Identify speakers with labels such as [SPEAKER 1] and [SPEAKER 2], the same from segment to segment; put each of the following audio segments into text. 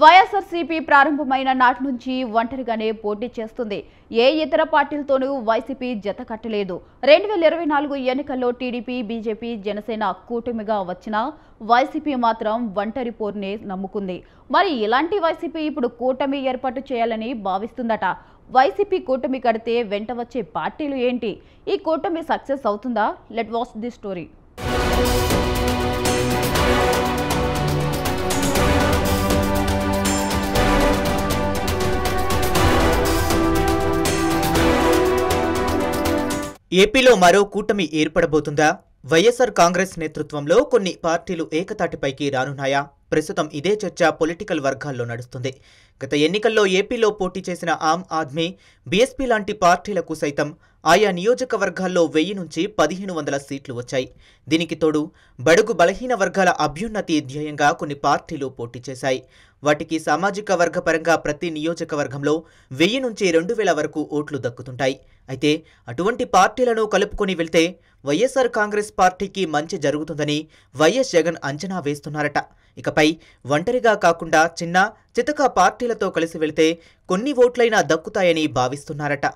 [SPEAKER 1] వైఎస్ఆర్సీపీ ప్రారంభమైన నాటి నుంచి ఒంటరిగానే పోటీ చేస్తుంది. ఏ ఇతర పార్టీలతోనూ వైసీపీ జత కట్టలేదు. 2024 ఎన్నికల్లో టీడీపీ, బీజేపీ, జనసేన కూటమిగా వచ్చినా వైసీపీ మాత్రం ఒంటరి పోరునే నమ్ముకుంది. మరి ఇలాంటి వైసీపీ ఇప్పుడు కూటమి ఏర్పాటు చేయాలని భావిస్తుందట. వైసీపీ కూటమి కడితే వెంట వచ్చే పార్టీలు ఏంటి? ఈ కూటమి సక్సెస్ అవుతుందా? Let watch the story.
[SPEAKER 2] ఏపీలో మరో కూటమి ఏర్పడబోతుందా? వైఎస్ఆర్ కాంగ్రెస్ నేతృత్వంలో కొన్ని పార్టీలు ఏకతాటిపైకి రానున్నాయా? ప్రస్తుతం ఇదే చర్చ పొలిటికల్ వర్గాల్లో నడుస్తుంది. గత ఎన్నికల్లో ఏపీలో పోటీ చేసిన ఆమ్ ఆద్మీ, బీఎస్పీ లాంటి పార్టీలకు సైతం ఆయా నియోజకవర్గాల్లో 1000 నుంచి 1500 సీట్లు వచ్చాయి. దీనికి తోడు బడుగు బలహీన వర్గాల అభ్యున్నతి ధ్యేయంగా కొన్ని పార్టీలు పోటీ చేశాయి. వాటికి సామాజిక వర్గపరంగా ప్రతి నియోజకవర్గంలో 1000 నుంచి 2000 వరకు ఓట్లు దక్కుతుంటాయి. అయితే అటువంటి పార్టీలను కలుపుకొని వెళ్తే వైఎస్ఆర్ కాంగ్రెస్ పార్టీకి మంచి జరుగుతుందని వైఎస్ జగన్ అంచనా వేస్తున్నారట. ఇకపై ఒంటరిగా కాకుండా చిన్న చితక పార్టీలతో కలిసి వెళితే కొన్ని ఓట్లైనా దక్కుతాయని భావిస్తున్నారట.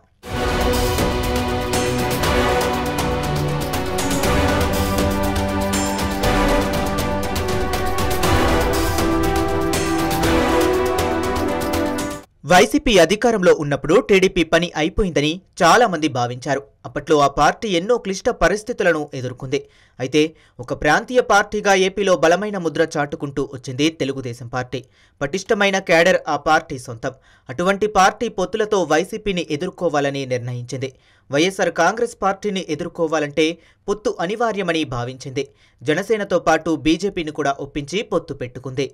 [SPEAKER 2] వైసీపీ అధికారంలో ఉన్నప్పుడు టీడీపీ పని అయిపోయిందని చాలా మంది భావించారు. అప్పట్లో ఆ పార్టీ ఎన్నో క్లిష్ట పరిస్థితులను ఎదుర్కొంది. అయితే ఒక ప్రాంతీయ పార్టీగా ఏపీలో బలమైన ముద్ర చాటుకుంటూ వచ్చింది తెలుగుదేశం పార్టీ. పటిష్టమైన క్యాడర్ ఆ పార్టీ సొంతం. అటువంటి పార్టీ పొత్తులతో వైసీపీని ఎదుర్కోవాలని నిర్ణయించింది. వైఎస్ఆర్ కాంగ్రెస్ పార్టీని ఎదుర్కోవాలంటే పొత్తు అనివార్యమని భావించింది. జనసేనతో పాటు బీజేపీని కూడా ఒప్పించి పొత్తు పెట్టుకుంది.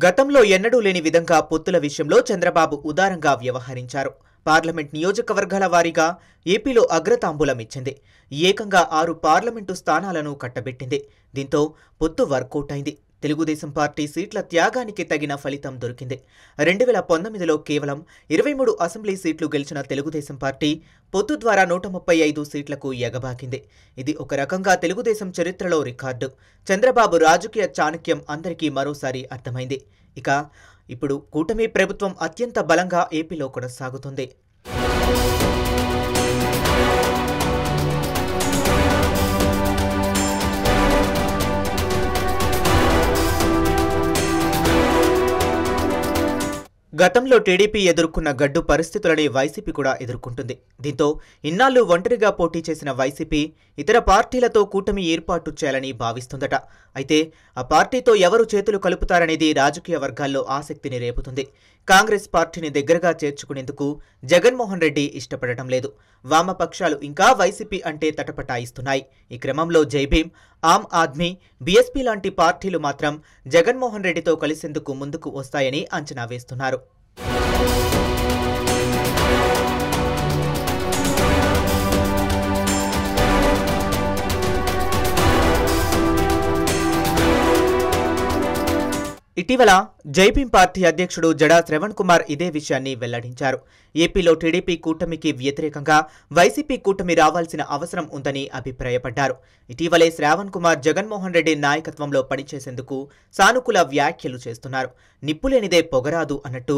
[SPEAKER 2] గతంలో ఎన్నడూ లేని విధంగా పొత్తుల విషయంలో చంద్రబాబు ఉదారంగా వ్యవహరించారు. పార్లమెంట్ నియోజకవర్గాల వారీగా ఏపీలో అగ్రతాంబూలం ఇచ్చింది. ఏకంగా 6 పార్లమెంటు స్థానాలను కట్టబెట్టింది. దీంతో పొత్తు వర్కౌట్ అయింది. తెలుగుదేశం పార్టీ సీట్ల త్యాగానికి తగిన ఫలితం దొరికింది. 2019లో కేవలం 23 అసెంబ్లీ సీట్లు గెలిచిన తెలుగుదేశం పార్టీ పొత్తు ద్వారా 135 సీట్లకు ఎగబాకింది. ఇది ఒక రకంగా తెలుగుదేశం చరిత్రలో రికార్డు. చంద్రబాబు రాజకీయ చాణక్యం అందరికీ మరోసారి అర్థమైంది. ఇక ఇప్పుడు కూటమి ప్రభుత్వం అత్యంత బలంగా ఏపీలో కొనసాగుతుంది. గతంలో టీడీపీ ఎదుర్కొన్న గడ్డు పరిస్థితులని వైసీపీ కూడా ఎదుర్కొంటుంది. దీంతో ఇన్నాళ్లు ఒంటరిగా పోటీ చేసిన వైసీపీ ఇతర పార్టీలతో కూటమి ఏర్పాటు చేయాలని భావిస్తుందట. అయితే ఆ పార్టీతో ఎవరు చేతులు కలుపుతారనేది రాజకీయ వర్గాల్లో ఆసక్తిని రేపుతుంది. కాంగ్రెస్ పార్టీని దగ్గరగా చేర్చుకునేందుకు జగన్మోహన్ రెడ్డి ఇష్టపడటం లేదు. వామపక్షాలు ఇంకా వైసీపీ అంటే తటపటాయిస్తున్నాయి. ఈ క్రమంలో జైభీం, ఆమ్ ఆద్మీ, బీఎస్పీ లాంటి పార్టీలు మాత్రం జగన్మోహన్ రెడ్డితో కలిసేందుకు ముందుకు వస్తాయని అంచనా వేస్తున్నారు. ఇటీవల జైభీం పార్టీ అధ్యక్షుడు జడా శ్రవణ్ కుమార్ ఇదే విషయాన్ని వెల్లడించారు. ఏపీలో టీడీపీ కూటమికి వ్యతిరేకంగా వైసీపీ కూటమి రావాల్సిన అవసరం ఉందని అభిప్రాయపడ్డారు. ఇటీవలే శ్రావణ్ కుమార్ జగన్మోహన్ రెడ్డి నాయకత్వంలో పనిచేసేందుకు సానుకూల వ్యాఖ్యలు చేస్తున్నారు. నిప్పులేనిదే పొగరాదు అన్నట్టు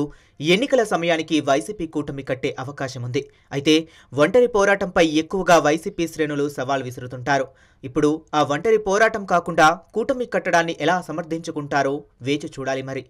[SPEAKER 2] ఎన్నికల సమయానికి వైసీపీ కూటమి కట్టే అవకాశం ఉంది. అయితే ఒంటరి పోరాటంపై ఎక్కువగా వైసీపీ శ్రేణులు సవాల్ విసురుతుంటారు. ఇప్పుడు ఆ ఒంటరి పోరాటం కాకుండా కూటమి కట్టడాన్ని ఎలా సమర్థించుకుంటారో వేచి చూడాలి మరి.